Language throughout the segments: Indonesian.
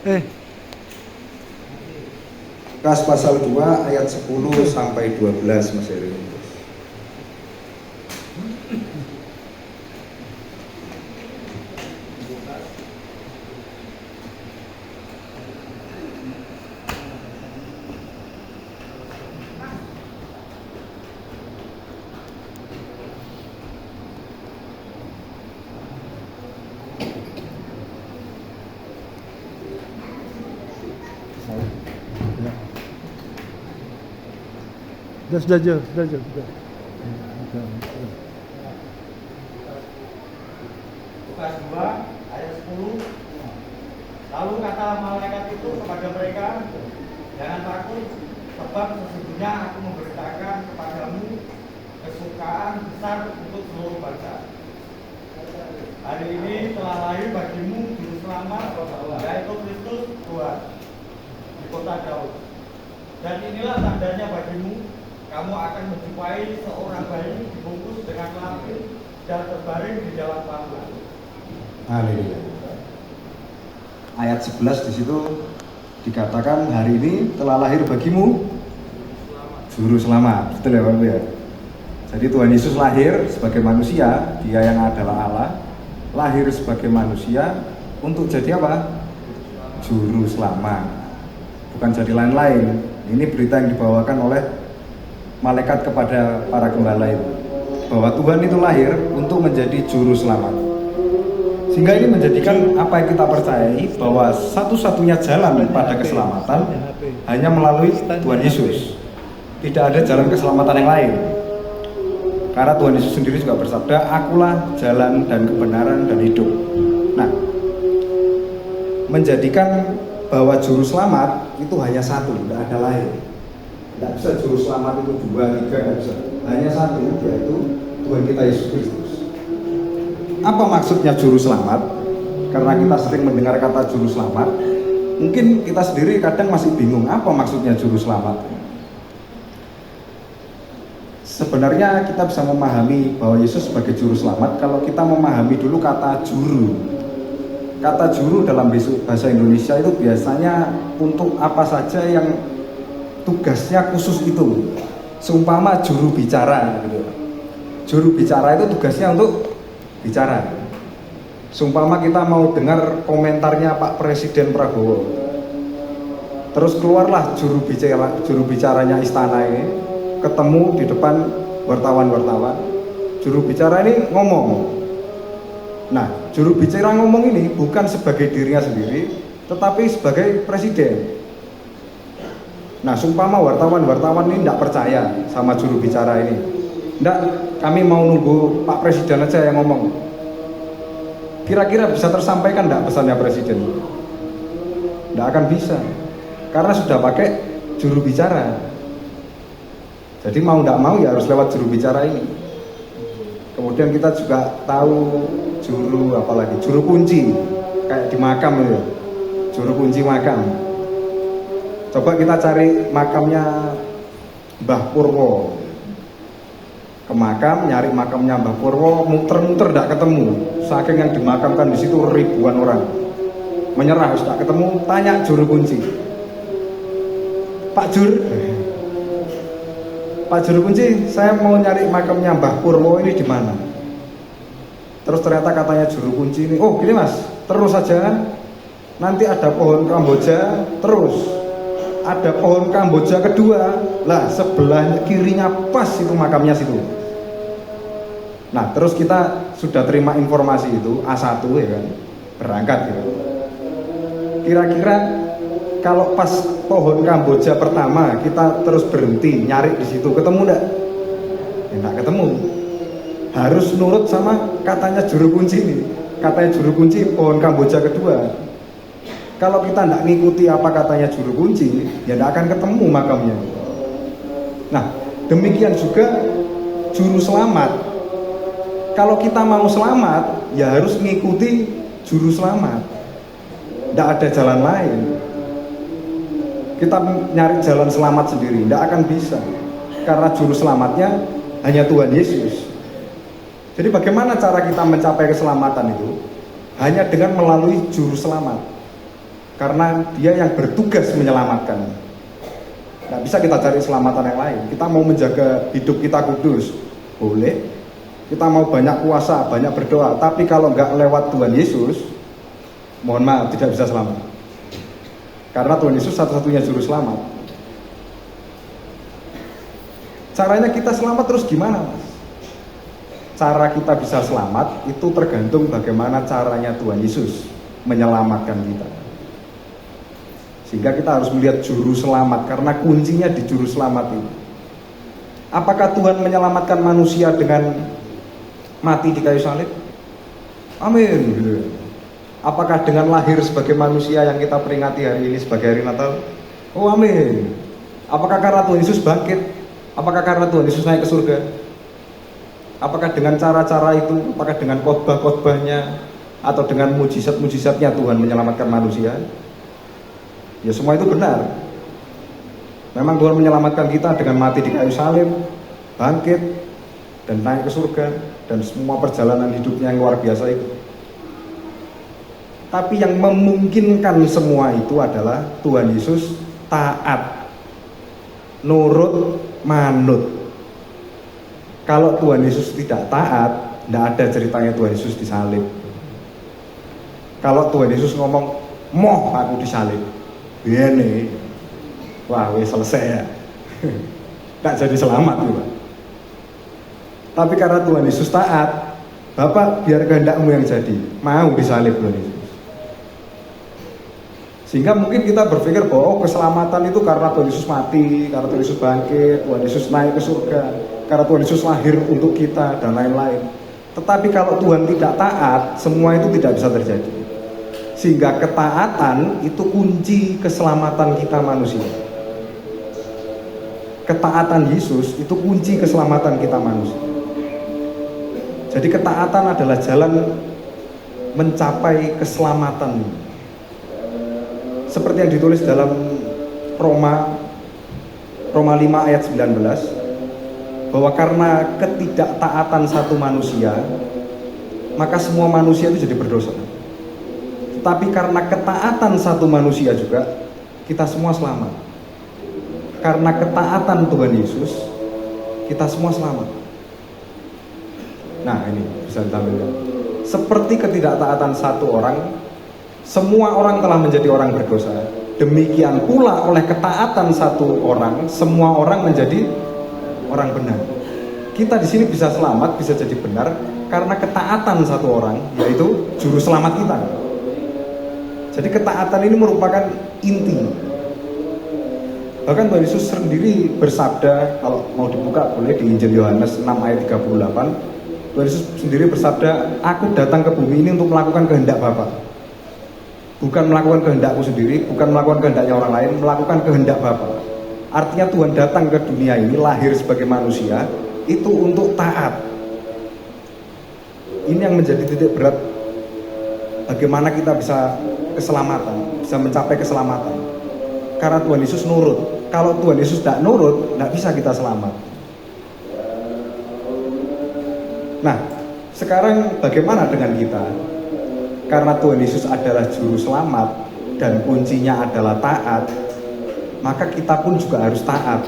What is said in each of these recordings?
Lukas pasal 2 ayat 10 sampai 12 Mas Heri. Sudah jauh. Lukas 2 ayat 10. Lalu kata malaikat itu kepada mereka, jangan takut, sebab sesungguhnya aku memberitakan kepadamu kesukaan besar untuk seluruh bangsa. Hari ini telah lahir bagimu juru selamat, yaitu Kristus Tuhan, di kota Daud. Dan inilah tandanya bagimu, kamu akan menjumpai seorang bayi dibungkus dengan lapis dan terbaring di dalam pangkuan. Haleluya. Ayat 11 di situ dikatakan hari ini telah lahir bagimu juru selamat. Betul ya Bapak ya? Jadi Tuhan Yesus lahir sebagai manusia, Dia yang adalah Allah, lahir sebagai manusia untuk jadi apa? Juru selamat. Bukan jadi lain-lain. Ini berita yang dibawakan oleh malaikat kepada para gembala itu, bahwa Tuhan itu lahir untuk menjadi juru selamat. Sehingga ini menjadikan apa yang kita percayai, bahwa satu-satunya jalan pada keselamatan hanya melalui Tuhan Yesus. Tidak ada jalan keselamatan yang lain. Karena Tuhan Yesus sendiri juga bersabda, akulah jalan dan kebenaran dan hidup. Nah, menjadikan bahwa juru selamat itu hanya satu, tidak ada lain. Tidak bisa juru selamat itu 2, 3, tidak bisa. Hanya satu, yaitu Tuhan kita Yesus Kristus. Apa maksudnya juru selamat? Karena kita sering mendengar kata juru selamat, mungkin kita sendiri kadang masih bingung apa maksudnya juru selamat. Sebenarnya kita bisa memahami bahwa Yesus sebagai juru selamat kalau kita memahami dulu kata juru. Kata juru dalam bahasa Indonesia itu biasanya untuk apa saja yang tugasnya khusus itu. Seumpama juru bicara gitu. Juru bicara itu tugasnya untuk bicara. Seumpama kita mau dengar komentarnya Pak Presiden Prabowo. Terus keluarlah juru bicaranya istana ini, ketemu di depan wartawan-wartawan. Juru bicara ini ngomong. Nah, juru bicara ngomong ini bukan sebagai dirinya sendiri, tetapi sebagai presiden. Nah, seumpama wartawan-wartawan ini tidak percaya sama juru bicara ini. Tidak, kami mau nunggu Pak Presiden aja yang ngomong. Kira-kira bisa tersampaikan tidak pesannya presiden? Tidak akan bisa, karena sudah pakai juru bicara. Jadi mau tidak mau ya harus lewat juru bicara ini. Kemudian kita juga tahu juru kunci, kayak di makam itu, juru kunci makam. Coba kita cari makamnya Mbah Purwo, ke makam, nyari makamnya Mbah Purwo, muter-muter tidak ketemu, saking yang dimakamkan di situ ribuan orang. Menyerah, sudah ketemu, tanya juru kunci, Pak Juru Kunci, saya mau nyari makamnya Mbah Purwo ini di mana? Terus ternyata katanya juru kunci ini, oh gini mas, terus saja kan, nanti ada pohon Kamboja, terus ada pohon Kamboja kedua, lah sebelahnya kirinya pas itu makamnya situ. Nah terus kita sudah terima informasi itu, A1 ya kan, berangkat gitu. Kira-kira kalau pas pohon Kamboja pertama kita terus berhenti nyari di situ, ketemu enggak? Ya, enggak ketemu. Harus nurut sama katanya juru kunci ini. Katanya juru kunci pohon Kamboja kedua. Kalau kita enggak ngikuti apa katanya juru kunci, ya enggak akan ketemu makamnya. Nah, demikian juga juru selamat. Kalau kita mau selamat, ya harus mengikuti juru selamat. Enggak ada jalan lain. Kita nyari jalan selamat sendiri, tidak akan bisa. Karena juru selamatnya hanya Tuhan Yesus. Jadi bagaimana cara kita mencapai keselamatan itu? Hanya dengan melalui juru selamat. karena dia yang bertugas menyelamatkan. Nggak bisa kita cari keselamatan yang lain. Kita mau menjaga hidup kita kudus, boleh. Kita mau banyak puasa, banyak berdoa, tapi kalau nggak lewat Tuhan Yesus, mohon maaf, tidak bisa selamat. Karena Tuhan Yesus satu-satunya juru selamat. Caranya kita selamat terus gimana, Mas? Cara kita bisa selamat itu tergantung bagaimana caranya Tuhan Yesus menyelamatkan kita. Sehingga kita harus melihat juru selamat, karena kuncinya di juru selamat ini. Apakah Tuhan menyelamatkan manusia dengan mati di kayu salib? Amin. Apakah dengan lahir sebagai manusia yang kita peringati hari ini sebagai hari Natal? Oh amin. Apakah karena Tuhan Yesus bangkit? Apakah karena Tuhan Yesus naik ke surga? Apakah dengan cara-cara itu? Apakah dengan khotbah-khotbahnya? Atau dengan mujizat-mujizatnya Tuhan menyelamatkan manusia? Ya semua itu benar. Memang Tuhan menyelamatkan kita dengan mati di kayu salib, bangkit, dan naik ke surga, dan semua perjalanan hidupnya yang luar biasa itu. Tapi yang memungkinkan semua itu adalah Tuhan Yesus taat, nurut, manut. Kalau Tuhan Yesus tidak taat, tidak ada ceritanya Tuhan Yesus disalib. Kalau Tuhan Yesus ngomong, moh aku disalib, ini, wah wes selesai ya. Tak jadi selamat juga. Tapi karena Tuhan Yesus taat, Bapak biar kehendakmu yang jadi, mau disalib Tuhan Yesus. Sehingga mungkin kita berpikir bahwa keselamatan itu karena Tuhan Yesus mati, karena Tuhan Yesus bangkit, Tuhan Yesus naik ke surga, karena Tuhan Yesus lahir untuk kita, dan lain-lain. Tetapi kalau Tuhan tidak taat, semua itu tidak bisa terjadi. Sehingga ketaatan itu kunci keselamatan kita manusia. Ketaatan Yesus itu kunci keselamatan kita manusia. Jadi ketaatan adalah jalan mencapai keselamatan. Seperti yang ditulis dalam Roma 5 ayat 19, bahwa karena ketidaktaatan satu manusia, maka semua manusia itu jadi berdosa. Tapi karena ketaatan satu manusia juga, kita semua selamat. Karena ketaatan Tuhan Yesus, kita semua selamat. Nah ini bisa ditampilkan. Seperti ketidaktaatan satu orang, semua orang telah menjadi orang berdosa. Demikian pula oleh ketaatan satu orang, semua orang menjadi orang benar. Kita di sini bisa selamat, bisa jadi benar karena ketaatan satu orang, yaitu juru selamat kita. Jadi ketaatan ini merupakan inti. Bahkan Tuhan Yesus sendiri bersabda, kalau mau dibuka boleh di Injil Yohanes 6 ayat 38. Tuhan Yesus sendiri bersabda, aku datang ke bumi ini untuk melakukan kehendak Bapa. Bukan melakukan kehendakku sendiri, bukan melakukan kehendaknya orang lain, melakukan kehendak Bapa. Artinya Tuhan datang ke dunia ini, lahir sebagai manusia, itu untuk taat. Ini yang menjadi titik berat bagaimana kita bisa keselamatan, bisa mencapai keselamatan. Karena Tuhan Yesus nurut. Kalau Tuhan Yesus tidak nurut, tidak bisa kita selamat. Nah, sekarang bagaimana dengan kita? Karena Tuhan Yesus adalah juru selamat dan kuncinya adalah taat, maka kita pun juga harus taat.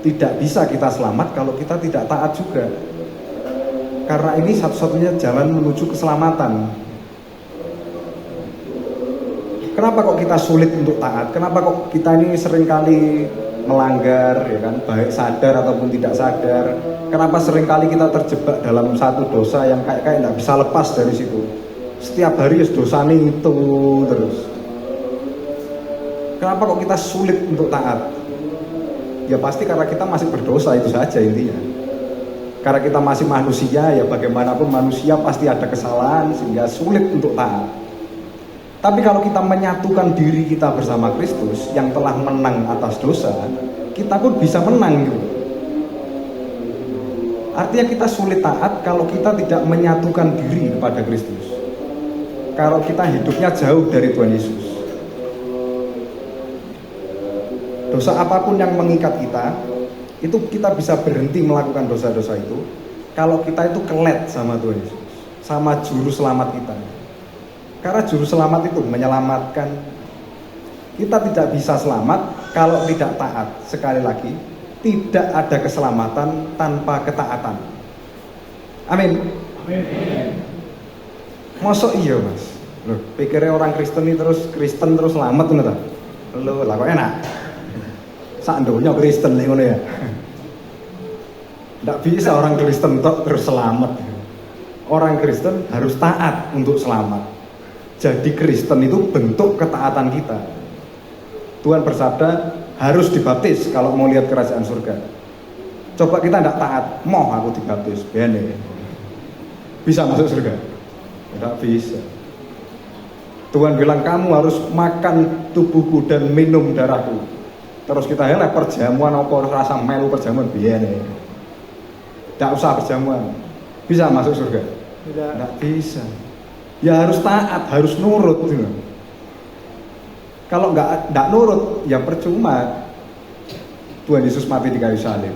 Tidak bisa kita selamat kalau kita tidak taat juga. Karena ini satu-satunya jalan menuju keselamatan. Kenapa kok kita sulit untuk taat? Kenapa kok kita ini seringkali melanggar, ya kan? Baik sadar ataupun tidak sadar. Kenapa seringkali kita terjebak dalam satu dosa yang kayak nggak bisa lepas dari situ? Setiap hari ya dosa itu terus. Kenapa kok kita sulit untuk taat? Ya pasti karena kita masih berdosa, itu saja intinya. Karena kita masih manusia, ya bagaimanapun manusia pasti ada kesalahan sehingga sulit untuk taat. Tapi kalau kita menyatukan diri kita bersama Kristus yang telah menang atas dosa, kita pun bisa menang gitu. Artinya kita sulit taat kalau kita tidak menyatukan diri kepada Kristus. Kalau kita hidupnya jauh dari Tuhan Yesus. Dosa apapun yang mengikat kita, itu kita bisa berhenti melakukan dosa-dosa itu kalau kita itu kelet sama Tuhan Yesus, sama juru selamat kita. Karena juru selamat itu menyelamatkan. Kita tidak bisa selamat kalau tidak taat. Sekali lagi, tidak ada keselamatan tanpa ketaatan. Amin. Mosok iya mas. Loh, pikirnya orang Kristen ini Kristen terus selamat tuh nggak? Loh, lah kok enak. Sandonya Kristen nih ngono ya. Tidak bisa orang Kristen terus selamat. Orang Kristen harus taat untuk selamat. Jadi Kristen itu bentuk ketaatan kita. Tuhan bersabda harus dibaptis kalau mau lihat kerajaan surga. Coba kita tidak taat, mau aku dibaptis, bene. Bisa masuk surga? Tidak bisa. Tuhan bilang kamu harus makan tubuhku dan minum darahku. Terus kita heleh perjamuan apa rasa melu perjamuan bene. Tidak usah perjamuan. Bisa masuk surga? Tidak bisa. Ya harus taat, harus nurut gitu. Kalau nggak nurut, ya percuma Tuhan Yesus mati di kayu salib.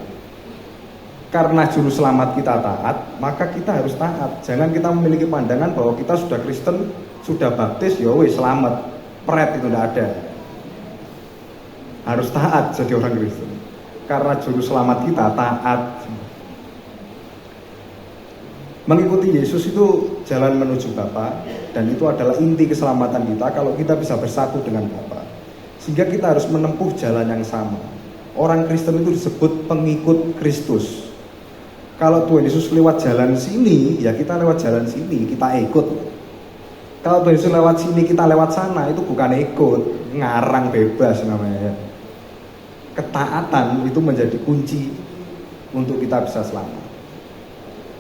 Karena juru selamat kita taat, maka kita harus taat. Jangan kita memiliki pandangan bahwa kita sudah Kristen, sudah baptis, ya wis selamat. Pret itu tidak ada. Harus taat jadi orang Kristen. Karena juru selamat kita taat. Mengikuti Yesus itu jalan menuju Bapa, dan itu adalah inti keselamatan kita kalau kita bisa bersatu dengan Bapa. Sehingga kita harus menempuh jalan yang sama. Orang Kristen itu disebut pengikut Kristus. Kalau Tuhan Yesus lewat jalan sini, ya kita lewat jalan sini, kita ikut. Kalau Tuhan Yesus lewat sini, kita lewat sana, itu bukan ikut, ngarang bebas namanya. Ketaatan itu menjadi kunci untuk kita bisa selamat.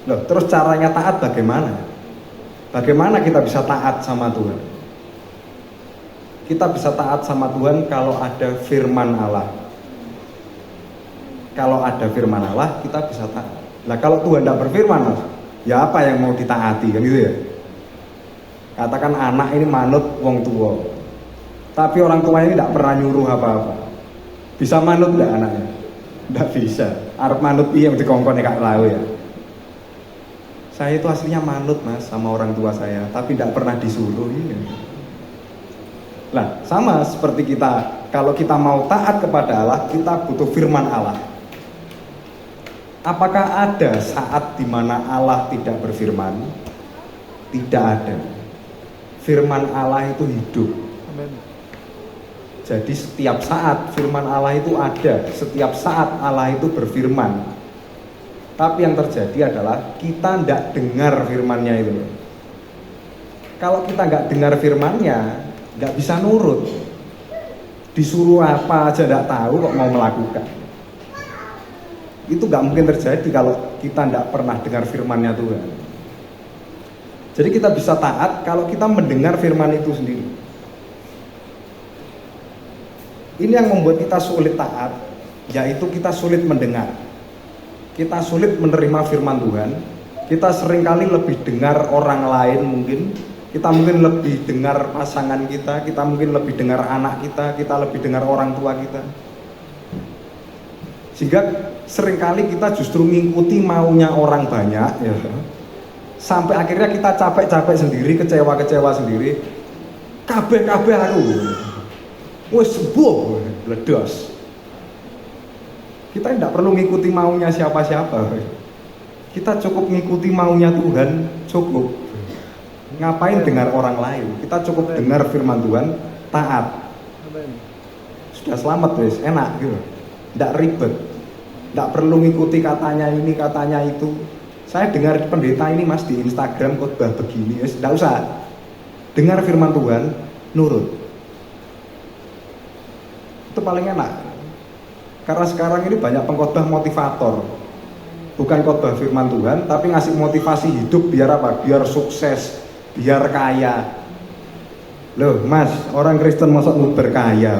Loh, terus caranya taat bagaimana? Bagaimana kita bisa taat sama Tuhan? Kita bisa taat sama Tuhan kalau ada firman Allah. Kalau ada firman Allah, kita bisa taat. Nah, kalau Tuhan tidak berfirman, ya apa yang mau ditaati, kan gitu ya? Katakan anak ini manut wong tua, tapi orang tua ini tidak pernah nyuruh apa-apa. Bisa manut tidak anaknya? Tidak bisa. Arep manut piye yang dikongkon Kak Lau ya? Saya itu aslinya manut mas sama orang tua saya, tapi tidak pernah disuruh. Nah, sama seperti kita, kalau kita mau taat kepada Allah, kita butuh firman Allah. Apakah ada saat di mana Allah tidak berfirman? Tidak ada. Firman Allah itu hidup. Amen. Jadi setiap saat firman Allah itu ada, setiap saat Allah itu berfirman. Tapi yang terjadi adalah kita tidak dengar firman-Nya itu. Kalau kita nggak dengar firman-Nya, nggak bisa nurut. Disuruh apa aja nggak tahu kok mau melakukan. Itu nggak mungkin terjadi kalau kita nggak pernah dengar firman-Nya Tuhan. Jadi kita bisa taat kalau kita mendengar firman itu sendiri. Ini yang membuat kita sulit taat, yaitu kita sulit mendengar. Kita sulit menerima firman Tuhan. Kita seringkali lebih dengar orang lain mungkin. Kita mungkin lebih dengar pasangan kita. Kita mungkin lebih dengar anak kita. Kita lebih dengar orang tua kita. Sehingga seringkali kita justru mengikuti maunya orang banyak ya. Sampai akhirnya kita capek-capek sendiri, kecewa-kecewa sendiri. Kabeh-kabeh aku wes sembuh, ledos. Kita tidak perlu mengikuti maunya siapa-siapa. Kita cukup mengikuti maunya Tuhan, cukup. Ngapain dengar orang lain? Kita cukup dengar firman Tuhan, taat. Sudah selamat wes, enak gitu. Tidak ribet. Tidak perlu mengikuti katanya ini, katanya itu. Saya dengar pendeta ini mas di Instagram khotbah begini, tidak usah. Dengar firman Tuhan, nurut. Itu paling enak. Karena sekarang ini banyak pengkhotbah motivator. Bukan khotbah firman Tuhan, tapi ngasih motivasi hidup biar apa? Biar sukses, biar kaya. Loh mas, orang Kristen masa mau berkaya?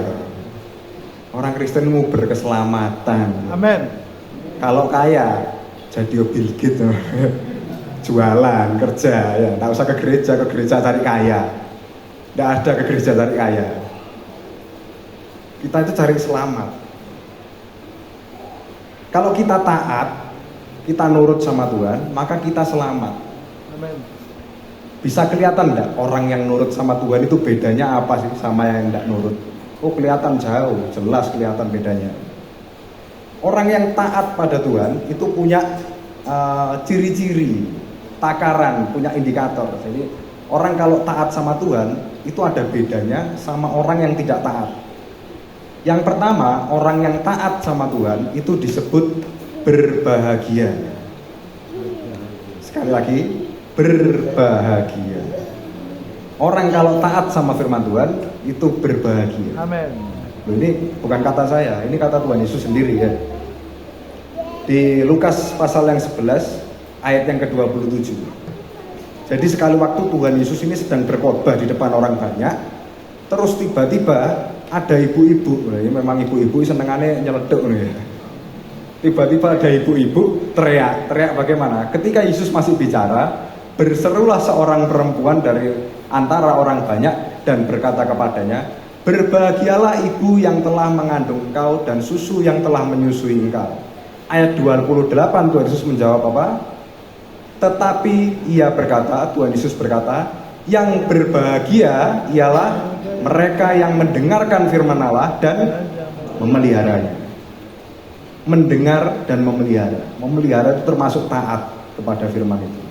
Orang Kristen mau berkeselamatan. Amin. Kalau kaya, jadi Bill Gates. Jualan, kerja, ya. Nggak usah ke gereja cari kaya. Nggak ada ke gereja cari kaya. Kita itu cari selamat. Kalau kita taat, kita nurut sama Tuhan, maka kita selamat. Amin. Bisa kelihatan enggak orang yang nurut sama Tuhan itu bedanya apa sih sama yang enggak nurut? Oh, kelihatan jauh, jelas kelihatan bedanya. Orang yang taat pada Tuhan itu punya ciri-ciri, takaran, punya indikator. Jadi orang kalau taat sama Tuhan itu ada bedanya sama orang yang tidak taat. Yang pertama, orang yang taat sama Tuhan itu disebut berbahagia. Sekali lagi, berbahagia. Orang kalau taat sama firman Tuhan itu berbahagia. Amin. Loh, ini bukan kata saya, ini kata Tuhan Yesus sendiri ya. Di Lukas pasal yang 11 ayat yang ke-27. Jadi sekali waktu Tuhan Yesus ini sedang berkhotbah di depan orang banyak, terus tiba-tiba ada ibu-ibu, ini memang ibu-ibu senengannya nyeleduk nih. Tiba-tiba ada ibu-ibu teriak bagaimana? Ketika Yesus masih bicara, berserulah seorang perempuan dari antara orang banyak dan berkata kepadanya, berbahagialah ibu yang telah mengandung engkau dan susu yang telah menyusui engkau. Ayat 28 Tuhan Yesus menjawab apa? Tetapi ia berkata, Tuhan Yesus berkata, yang berbahagia ialah mereka yang mendengarkan firman Allah dan memeliharanya. Mendengar dan memelihara. Memelihara itu termasuk taat kepada firman itu.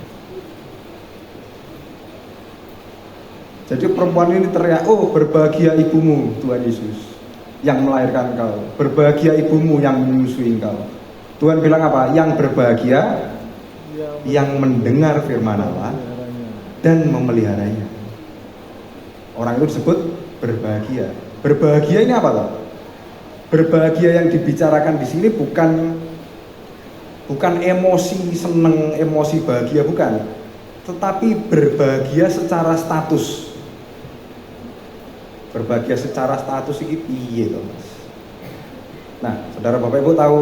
Jadi perempuan ini teriak, oh berbahagia ibumu Tuhan Yesus yang melahirkan engkau. Berbahagia ibumu yang menyusui engkau. Tuhan bilang apa? Yang berbahagia yang mendengar firman Allah dan memeliharanya. Orang itu disebut berbahagia. Berbahagia ini apa toh? Berbahagia yang dibicarakan di sini bukan emosi seneng, emosi bahagia, bukan. Tetapi berbahagia secara status. Berbahagia secara status ini piye toh, Mas? Nah, saudara Bapak Ibu tahu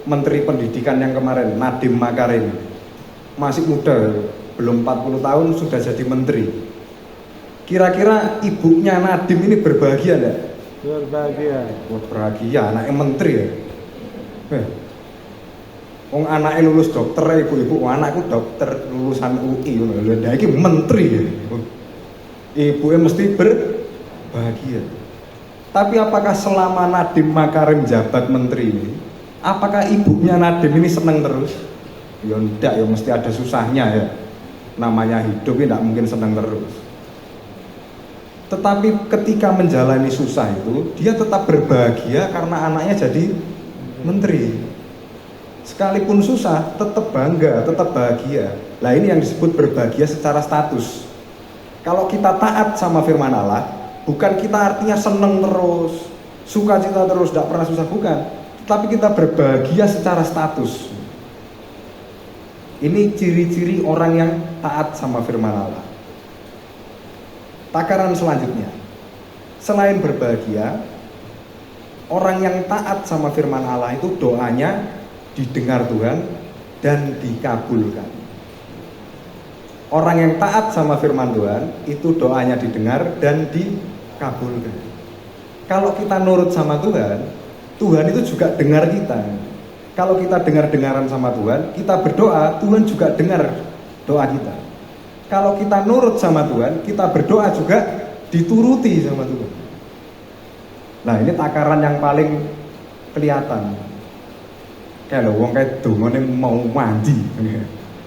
Menteri Pendidikan yang kemarin, Nadiem Makarim, masih muda, belum 40 tahun sudah jadi menteri. Kira-kira ibunya Nadiem ini berbahagia enggak? Berbahagia. Berbahagia, anaknya menteri ya. Wong anaknya lulus dokter, ibu-ibu, anakku dokter lulusan UI, lha iki menteri ya. Ibunya mesti berbahagia. Tapi apakah selama Nadiem Makarim jabat menteri ini, apakah ibunya Nadiem ini senang terus? Ya enggak, ya mesti ada susahnya ya. Namanya hidup ini tidak mungkin senang terus. Tetapi ketika menjalani susah itu, dia tetap berbahagia karena anaknya jadi menteri. Sekalipun susah, tetap bangga, tetap bahagia. Nah ini yang disebut berbahagia secara status. Kalau kita taat sama firman Allah, bukan kita artinya senang terus, sukacita terus, tidak pernah susah, bukan. Tetapi kita berbahagia secara status. Ini ciri-ciri orang yang taat sama firman Allah. Takaran selanjutnya, selain berbahagia, orang yang taat sama firman Allah itu doanya didengar Tuhan dan dikabulkan. Orang yang taat sama firman Tuhan itu doanya didengar dan dikabulkan. Kalau kita nurut sama Tuhan, Tuhan itu juga dengar kita. Kalau kita dengar-dengaran sama Tuhan, kita berdoa, Tuhan juga dengar doa kita. Kalau kita nurut sama Tuhan, kita berdoa juga dituruti sama Tuhan. Nah ini takaran yang paling kelihatan. Kayak lo, wong kayak dongone mau mandi.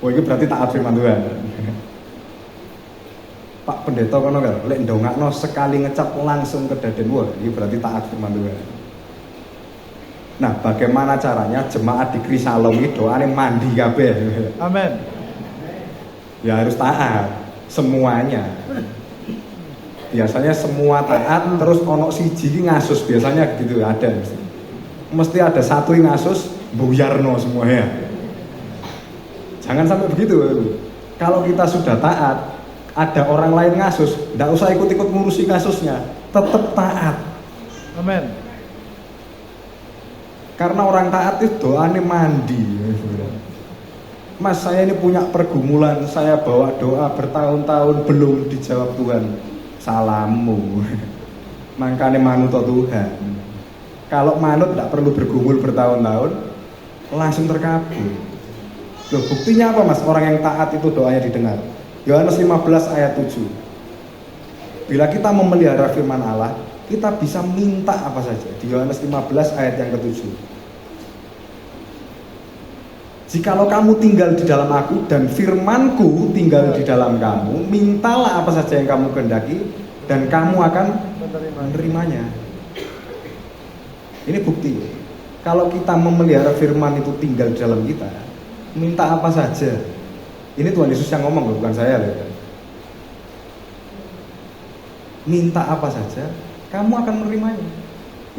Wah ini berarti taat firman Tuhan. Pak Pendeta kono kan, lek ndongakno sekali ngecap langsung ke daden, wah ini berarti taat firman Tuhan. Nah, bagaimana caranya jemaat di Krisalong ini doanya mandi kabeh? Amin. Ya harus taat semuanya. Biasanya semua taat, terus ono siji ngasus, biasanya gitu ada. Mesti ada satu yang ngasus, buyarno semuanya. Jangan sampai begitu. Kalau kita sudah taat, ada orang lain ngasus, tidak usah ikut-ikut ngurusi kasusnya, tetap taat. Amin. Karena orang taat itu doanya mandi. Mas, saya ini punya pergumulan, saya bawa doa bertahun-tahun belum dijawab Tuhan. Salammu. Makanya manut Tuhan. Kalau manut tidak perlu bergumul bertahun-tahun, langsung terkabul. Loh, buktinya apa Mas? Orang yang taat itu doanya didengar. Yohanes 15 ayat 7. Bila kita memelihara firman Allah, kita bisa minta apa saja. Di Yohanes 15 ayat yang ke-7. Jikalau kamu tinggal di dalam aku dan firmanku tinggal di dalam kamu, mintalah apa saja yang kamu kehendaki dan kamu akan menerimanya. Ini bukti. Kalau kita memelihara firman itu tinggal di dalam kita, minta apa saja. Ini Tuhan Yesus yang ngomong loh, bukan saya loh. Minta apa saja, kamu akan menerimanya.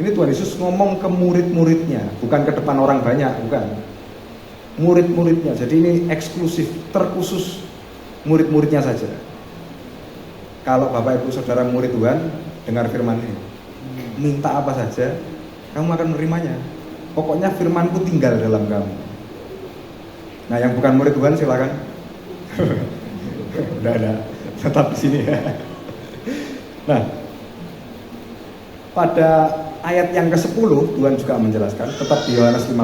Ini Tuhan Yesus ngomong ke murid-muridnya, bukan ke depan orang banyak, bukan. Murid-muridnya, jadi ini eksklusif, terkhusus murid-muridnya saja. Kalau Bapak Ibu Saudara murid Tuhan, dengar firman ini, minta apa saja, kamu akan menerimanya. Pokoknya firmanku tinggal dalam kamu. Nah, yang bukan murid Tuhan silakan. Udah ada, tetap di sini ya. Nah, pada ayat yang ke-10 Tuhan juga menjelaskan, tetap di Yohanes 15.